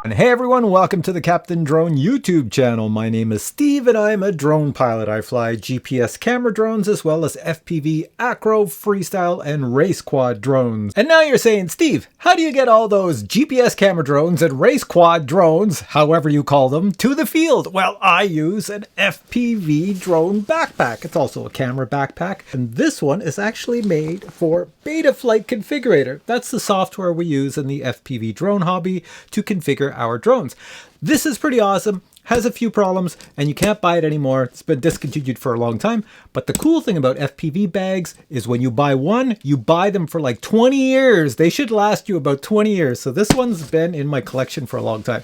And hey everyone, welcome to the Captain Drone YouTube channel. My name is Steve and I'm a drone pilot. I fly GPS camera drones as well as FPV, acro, freestyle, and race quad drones. And now you're saying, Steve, how do you get all those GPS camera drones and race quad drones, however you call them, to the field? Well, I use an FPV drone backpack. It's also a camera backpack. And this one is actually made for Betaflight Configurator. That's the software we use in the FPV drone hobby to configure our drones. This is pretty awesome, has a few problems, and you can't buy it anymore. It's been discontinued for a long time. But the cool thing about FPV bags is when you buy one, you buy them for like 20 years. They should last you about 20 years. So this one's been in my collection for a long time.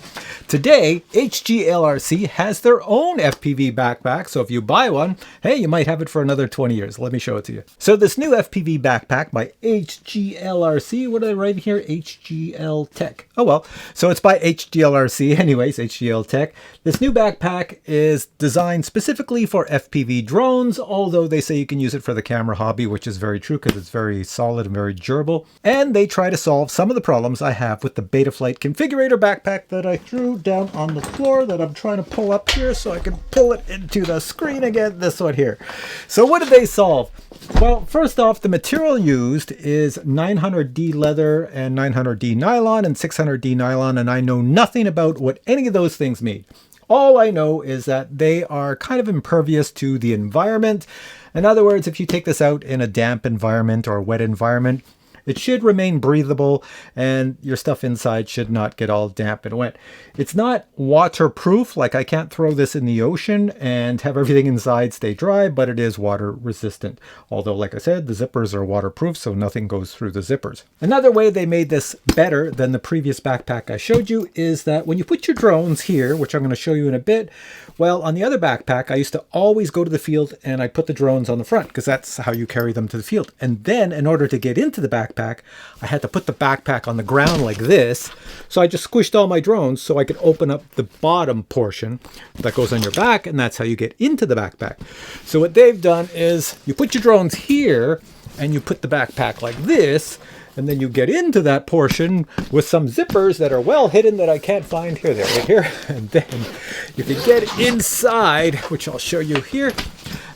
Today, HGLRC has their own FPV backpack. So if you buy one, hey, you might have it for another 20 years. Let me show it to you. So this new FPV backpack by HGLRC, what did I write here? HGLTECH. Oh well, so it's by HGLRC anyways, HGLTECH. This new backpack is designed specifically for FPV drones, although they say you can use it for the camera hobby, which is very true because it's very solid and very durable. And they try to solve some of the problems I have with the Betaflight Configurator backpack that I threw down on the floor that I'm trying to pull up here so I can pull it into the screen again, this one here. So what did they solve? Well, first off, the material used is 900D leather and 900D nylon and 600D nylon, and I know nothing about what any of those things mean. All I know is that they are kind of impervious to the environment. In other words, if you take this out in a damp environment or a wet environment, it should remain breathable and your stuff inside should not get all damp and wet. It's not waterproof, like I can't throw this in the ocean and have everything inside stay dry, but it is water resistant. Although, like I said, the zippers are waterproof, so nothing goes through the zippers. Another way they made this better than the previous backpack I showed you is that when you put your drones here, which I'm going to show you in a bit, well, on the other backpack, I used to always go to the field and I put the drones on the front because that's how you carry them to the field. And then in order to get into the backpack, I had to put the backpack on the ground like this. So I just squished all my drones so I could open up the bottom portion that goes on your back, and that's how you get into the backpack. So what they've done is you put your drones here and you put the backpack like this, and then you get into that portion with some zippers that are well hidden that I can't find here. They're right here. And then you can get inside, which I'll show you here.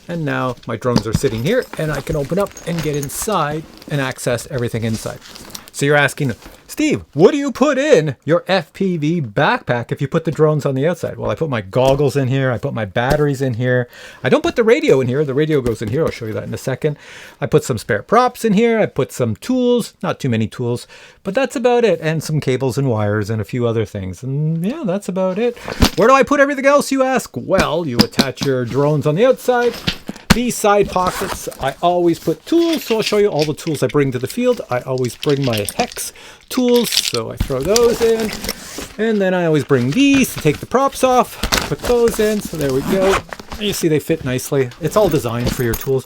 And now my drones are sitting here and I can open up and get inside and access everything inside. So you're asking, Steve, what do you put in your FPV backpack if you put the drones on the outside? Well, I put my goggles in here. I put my batteries in here. I don't put the radio in here. The radio goes in here. I'll show you that in a second. I put some spare props in here. I put some tools, not too many tools, but that's about it. And some cables and wires and a few other things. And yeah, that's about it. Where do I put everything else, you ask? Well, you attach your drones on the outside. These side pockets, I always put tools, so I'll show you all the tools I bring to the field. I always bring my hex tools, so I throw those in. And then I always bring these to take the props off, put those in, so there we go. You see they fit nicely. It's all designed for your tools.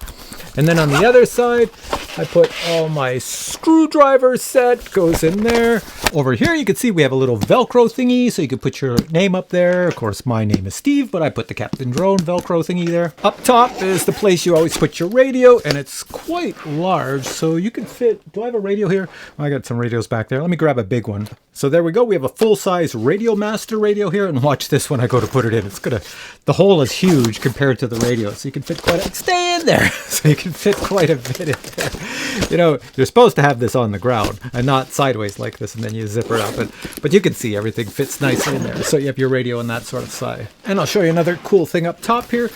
And then on the other side, I put all my screwdriver set, goes in there. Over here, you can see we have a little Velcro thingy, so you can put your name up there. Of course, my name is Steve, but I put the Captain Drone Velcro thingy there. Up top is the place you always put your radio, and it's quite large, so you can fit... Do I have a radio here? Oh, I got some radios back there. Let me grab a big one. So there we go. We have a full-size Radio Master radio here, and watch this when I go to put it in. It's gonna... The hole is huge compared to the radio, so you can fit quite a... Stay in there! So you can fit quite a bit in there. You know, you're supposed to have this on the ground and not sideways like this, and then you zip it up. But you can see everything fits nicely in there. So you have your radio on that sort of side. And I'll show you another cool thing up top here.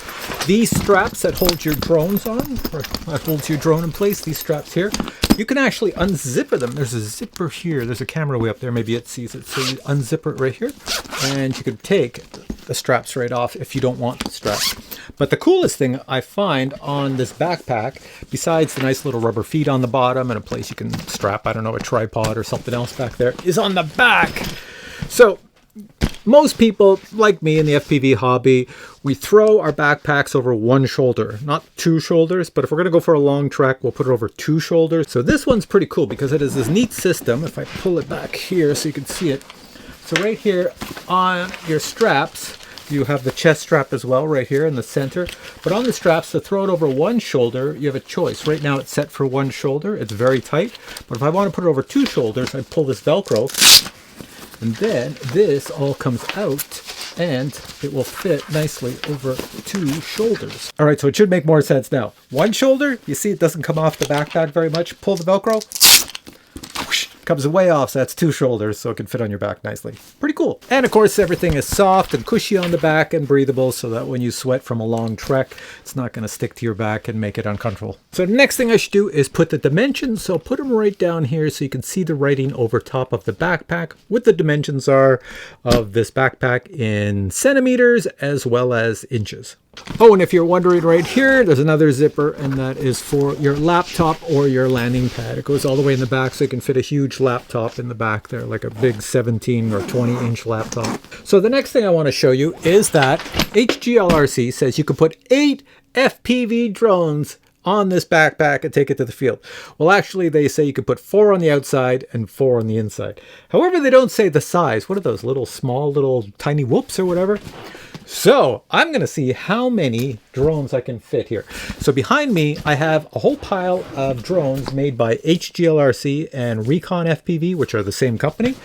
These straps that hold your drones on, or that holds your drone in place, these straps here, you can actually unzipper them. There's a zipper here. There's a camera way up there. Maybe it sees it. So you unzipper it right here, and you can take the straps right off if you don't want the straps. But the coolest thing I find on this backpack, besides the nice little rubber feet on the bottom and a place you can strap, I don't know, a tripod or something else back there, is on the back. So most people, like me in the FPV hobby, we throw our backpacks over one shoulder, not two shoulders, but if we're going to go for a long trek, we'll put it over two shoulders. So this one's pretty cool because it is this neat system. If I pull it back here so you can see it. So right here on your straps, you have the chest strap as well right here in the center. But on the straps, to throw it over one shoulder, you have a choice. Right now it's set for one shoulder. It's very tight. But if I want to put it over two shoulders, I pull this Velcro And then this all comes out and it will fit nicely over 2 shoulders. All right, so it should make more sense now. One shoulder, you see it doesn't come off the backpack very much. Pull the Velcro, whoosh, comes way off, so that's 2 shoulders, so it can fit on your back nicely. Pretty cool. And of course, everything is soft and cushy on the back and breathable, so that when you sweat from a long trek, it's not going to stick to your back and make it uncomfortable. So the next thing I should do is put the dimensions. So put them right down here so you can see the writing over top of the backpack, what the dimensions are of this backpack in centimeters as well as inches. Oh, and if you're wondering, right here, there's another zipper, and that is for your laptop or your landing pad. It goes all the way in the back, so you can fit a huge laptop in the back there, like a big 17 or 20-inch laptop. So the next thing I want to show you is that HGLRC says you can put 8 FPV drones on this backpack and take it to the field. Well, actually, they say you could put 4 on the outside and 4 on the inside. However, they don't say the size. What are those little small, little tiny whoops or whatever? So I'm going to see how many drones I can fit here. So behind me, I have a whole pile of drones made by HGLRC and Recon FPV, which are the same company.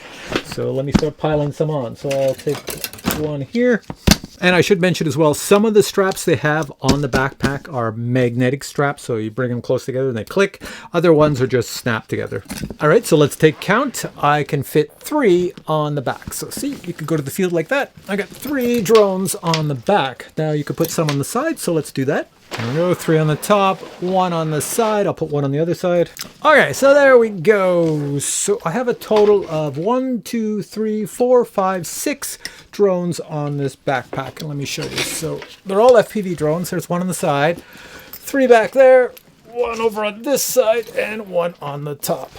So let me start piling some on. So I'll take one here. And I should mention as well, some of the straps they have on the backpack are magnetic straps. So you bring them close together and they click. Other ones are just snapped together. All right, so let's take count. I can fit 3 on the back. So see, you could go to the field like that. I got 3 drones on the back. Now you could put some on the side. So let's do that. There we go, 3 on the top, 1 on the side. I'll put 1 on the other side. Okay, so there we go. So I have a total of 1, 2, 3, 4, 5, 6 drones on this backpack. And let me show you. So they're all FPV drones. There's 1 on the side, 3 back there, 1 over on this side, and 1 on the top.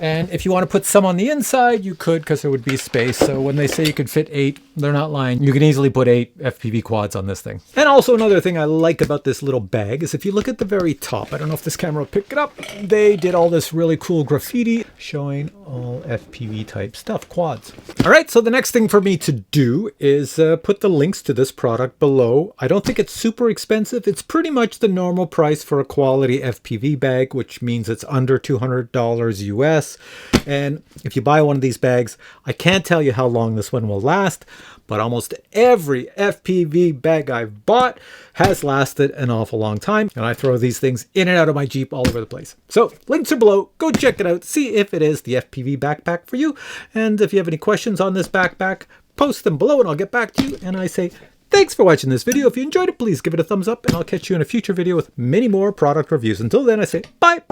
And if you want to put some on the inside, you could, because there would be space. So when they say you could fit 8, they're not lying. You can easily put 8 FPV quads on this thing. And also another thing I like about this little bag is if you look at the very top, I don't know if this camera will pick it up, they did all this really cool graffiti showing all FPV type stuff, quads. All right, so the next thing for me to do is put the links to this product below. I don't think it's super expensive. It's pretty much the normal price for a quality FPV bag, which means it's under $200 US. And if you buy one of these bags, I can't tell you how long this one will last, but almost every FPV bag I've bought has lasted an awful long time. And I throw these things in and out of my Jeep all over the place. So links are below. Go check it out. See if it is the FPV backpack for you. And if you have any questions on this backpack, post them below and I'll get back to you. And I say, thanks for watching this video. If you enjoyed it, please give it a thumbs up and I'll catch you in a future video with many more product reviews. Until then, I say bye.